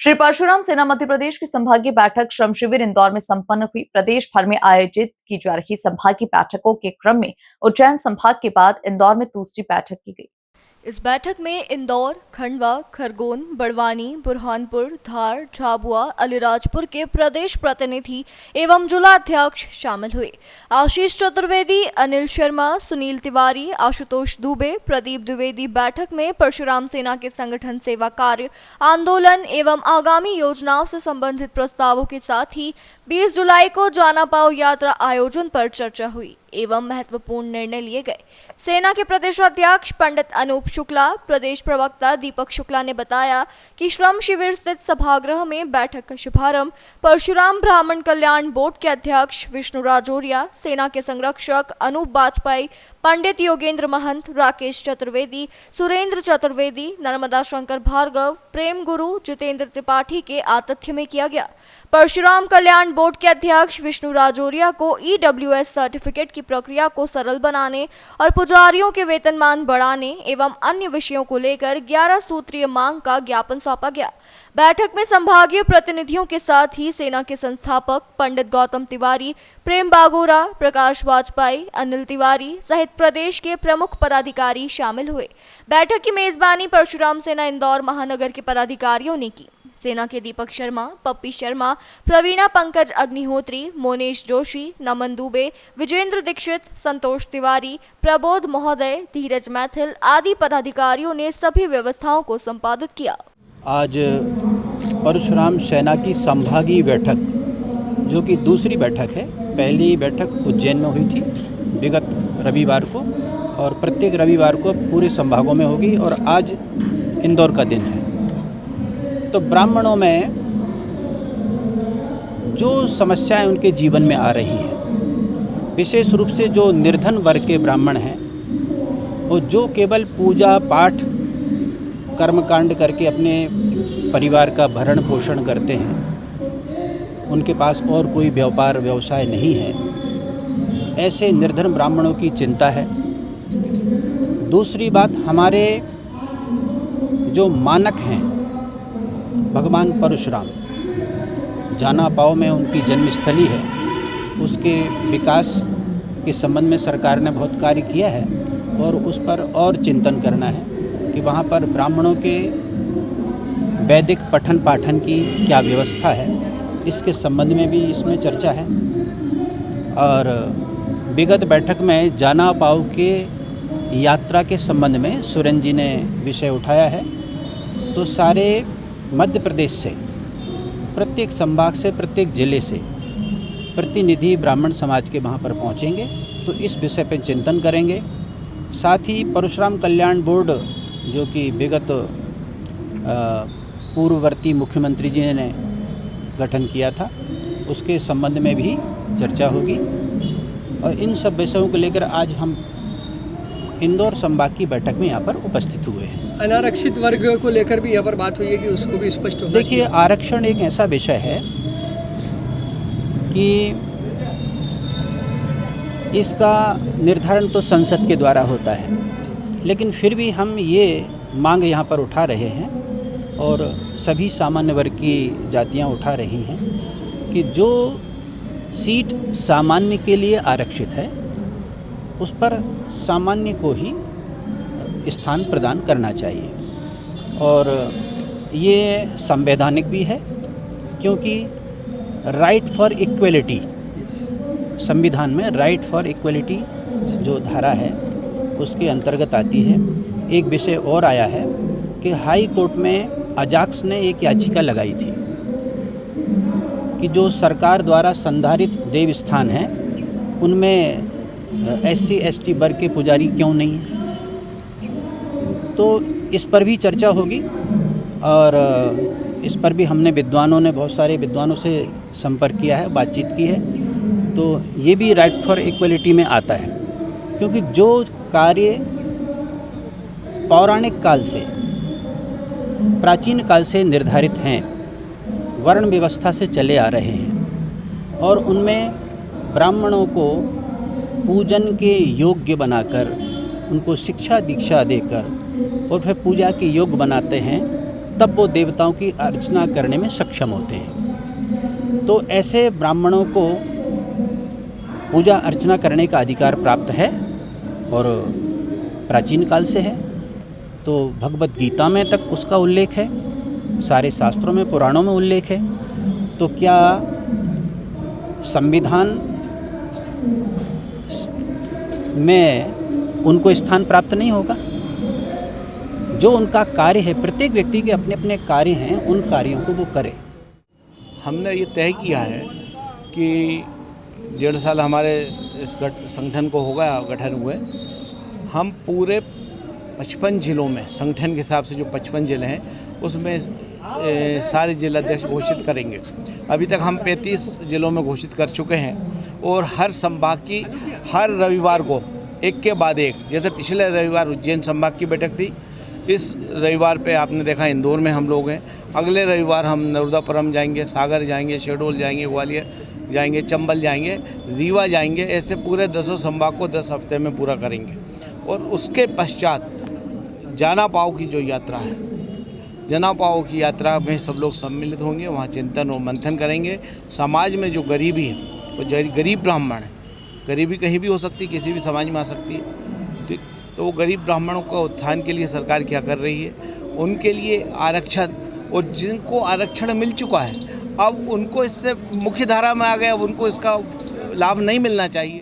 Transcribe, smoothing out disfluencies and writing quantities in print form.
श्री परशुराम सेना मध्य प्रदेश की संभागीय बैठक श्रम शिविर इंदौर में संपन्न हुई। प्रदेश भर में आयोजित की जा रही संभागीय बैठकों के क्रम में उज्जैन संभाग के बाद इंदौर में दूसरी बैठक की गई। इस बैठक में इंदौर, खंडवा, खरगोन, बड़वानी, बुरहानपुर, धार, झाबुआ, अलीराजपुर के प्रदेश प्रतिनिधि एवं जिलाध्यक्ष शामिल हुए। आशीष चतुर्वेदी, अनिल शर्मा, सुनील तिवारी, आशुतोष दुबे, प्रदीप द्विवेदी बैठक में परशुराम सेना के संगठन, सेवा कार्य, आंदोलन एवं आगामी योजनाओं से संबंधित प्रस्तावों के साथ ही 20 जुलाई को जाना पाओ यात्रा आयोजन पर चर्चा हुई एवं महत्वपूर्ण निर्णय लिए गए। सेना के प्रदेशाध्यक्ष पंडित अनूप शुक्ला, प्रदेश प्रवक्ता दीपक शुक्ला ने बताया कि श्रम शिविर स्थित सभागृह में बैठक का शुभारंभ परशुराम ब्राह्मण कल्याण बोर्ड के अध्यक्ष विष्णु राजौरिया, सेना के संरक्षक अनूप वाजपेयी, पंडित योगेंद्र महंत, राकेश चतुर्वेदी, सुरेंद्र चतुर्वेदी, नर्मदा शंकर भार्गव, प्रेम गुरु, जितेंद्र त्रिपाठी के आतिथ्य में किया गया। परशुराम कल्याण बोर्ड के अध्यक्ष विष्णु राजौरिया को ईडब्ल्यूएस सर्टिफिकेट की प्रक्रिया को सरल बनाने और पुजारियों के वेतनमान बढ़ाने एवं अन्य विषयों को लेकर 11 सूत्रीय मांग का ज्ञापन सौंपा गया। बैठक में संभागीय प्रतिनिधियों के साथ ही सेना के संस्थापक पंडित गौतम तिवारी, प्रेम बागोरा, प्रकाश वाजपेयी, अनिल तिवारी सहित प्रदेश के प्रमुख पदाधिकारी शामिल हुए। बैठक की मेजबानी परशुराम सेना इंदौर महानगर के पदाधिकारियों ने की। सेना के दीपक शर्मा, पप्पी शर्मा, प्रवीणा पंकज अग्निहोत्री, मोनेश जोशी, नमन दुबे, विजेंद्र दीक्षित, संतोष तिवारी, प्रबोध महोदय, धीरज मैथिल आदि पदाधिकारियों ने सभी व्यवस्थाओं को संपादित किया। आज परशुराम सेना की संभागीय बैठक, जो कि दूसरी बैठक है, पहली बैठक उज्जैन में हुई थी विगत रविवार को और प्रत्येक रविवार को पूरे संभागों में होगी और आज इंदौर का दिन है। तो ब्राह्मणों में जो समस्याएं उनके जीवन में आ रही हैं, विशेष रूप से जो निर्धन वर्ग के ब्राह्मण हैं, वो जो केवल पूजा पाठ कर्मकांड करके अपने परिवार का भरण पोषण करते हैं, उनके पास और कोई व्यापार व्यवसाय नहीं है, ऐसे निर्धन ब्राह्मणों की चिंता है। दूसरी बात, हमारे जो मानक हैं भगवान परशुराम, जाना पाओ में उनकी जन्मस्थली है, उसके विकास के संबंध में सरकार ने बहुत कार्य किया है और उस पर और चिंतन करना है कि वहाँ पर ब्राह्मणों के वैदिक पठन पाठन की क्या व्यवस्था है, इसके संबंध में भी इसमें चर्चा है। और विगत बैठक में जाना पाओ के यात्रा के संबंध में सुरेंद्र जी ने विषय उठाया है। तो सारे मध्य प्रदेश से, प्रत्येक संभाग से, प्रत्येक जिले से प्रतिनिधि ब्राह्मण समाज के वहाँ पर पहुँचेंगे, तो इस विषय पर चिंतन करेंगे। साथ ही परशुराम कल्याण बोर्ड, जो कि विगत पूर्ववर्ती मुख्यमंत्री जी ने गठन किया था, उसके संबंध में भी चर्चा होगी। और इन सब विषयों को लेकर आज हम इंदौर संभाग की बैठक में यहाँ पर उपस्थित हुए हैं। अनारक्षित वर्ग को लेकर भी यहाँ पर बात हुई है कि उसको भी स्पष्ट होना। देखिए, आरक्षण एक ऐसा विषय है कि इसका निर्धारण तो संसद के द्वारा होता है, लेकिन फिर भी हम ये मांग यहाँ पर उठा रहे हैं और सभी सामान्य वर्ग की जातियाँ उठा रही हैं कि जो सीट सामान्य के लिए आरक्षित है, उस पर सामान्य को ही स्थान प्रदान करना चाहिए। और ये संवैधानिक भी है, क्योंकि राइट फॉर इक्वलिटी, संविधान में राइट फॉर इक्वलिटी जो धारा है उसके अंतर्गत आती है। एक विषय और आया है कि हाई कोर्ट में अजाक्स ने एक याचिका लगाई थी कि जो सरकार द्वारा संधारित देव स्थान हैं, उनमें SC ST वर्ग के पुजारी क्यों नहीं हैं। तो इस पर भी चर्चा होगी और इस पर भी हमने बहुत सारे विद्वानों से संपर्क किया है, बातचीत की है। तो ये भी राइट फॉर इक्वलिटी में आता है, क्योंकि जो कार्य पौराणिक काल से, प्राचीन काल से निर्धारित हैं, वर्ण व्यवस्था से चले आ रहे हैं और उनमें ब्राह्मणों को पूजन के योग्य बनाकर, उनको शिक्षा दीक्षा देकर और फिर पूजा के योग्य बनाते हैं, तब वो देवताओं की अर्चना करने में सक्षम होते हैं। तो ऐसे ब्राह्मणों को पूजा अर्चना करने का अधिकार प्राप्त है और प्राचीन काल से है। तो भगवत गीता में तक उसका उल्लेख है, सारे शास्त्रों में, पुराणों में उल्लेख है। तो क्या संविधान में उनको स्थान प्राप्त नहीं होगा? जो उनका कार्य है, प्रत्येक व्यक्ति के अपने अपने कार्य हैं, उन कार्यों को वो करे। हमने ये तय किया है कि 1.5 साल हमारे इस संगठन को हो गया गठन हुए, हम पूरे 55 जिलों में, संगठन के हिसाब से जो 55 जिले हैं उसमें सारे जिलाध्यक्ष घोषित करेंगे। अभी तक हम 35 जिलों में घोषित कर चुके हैं और हर संभाग की हर रविवार को एक के बाद एक, जैसे पिछले रविवार उज्जैन संभाग की बैठक थी, इस रविवार पे आपने देखा इंदौर में हम लोग हैं, अगले रविवार हम नर्मदापुरम जाएंगे, सागर जाएंगे, शहडोल जाएंगे, ग्वालियर जाएंगे, चंबल जाएंगे, रीवा जाएंगे। ऐसे पूरे 10 संभाग को 10 हफ्ते में पूरा करेंगे। और उसके पश्चात जाना पाव की जो यात्रा है, जना पाव की यात्रा में सब लोग सम्मिलित होंगे, वहाँ चिंतन और मंथन करेंगे। समाज में जो गरीबी है, वो गरीब ब्राह्मण है, गरीबी कहीं भी हो सकती है, किसी भी समाज में आ सकती है, ठीक। तो वो गरीब ब्राह्मणों का उत्थान के लिए सरकार क्या कर रही है, उनके लिए आरक्षण, और जिनको आरक्षण मिल चुका है अब उनको इससे मुख्य धारा में आ गया, अब उनको इसका लाभ नहीं मिलना चाहिए।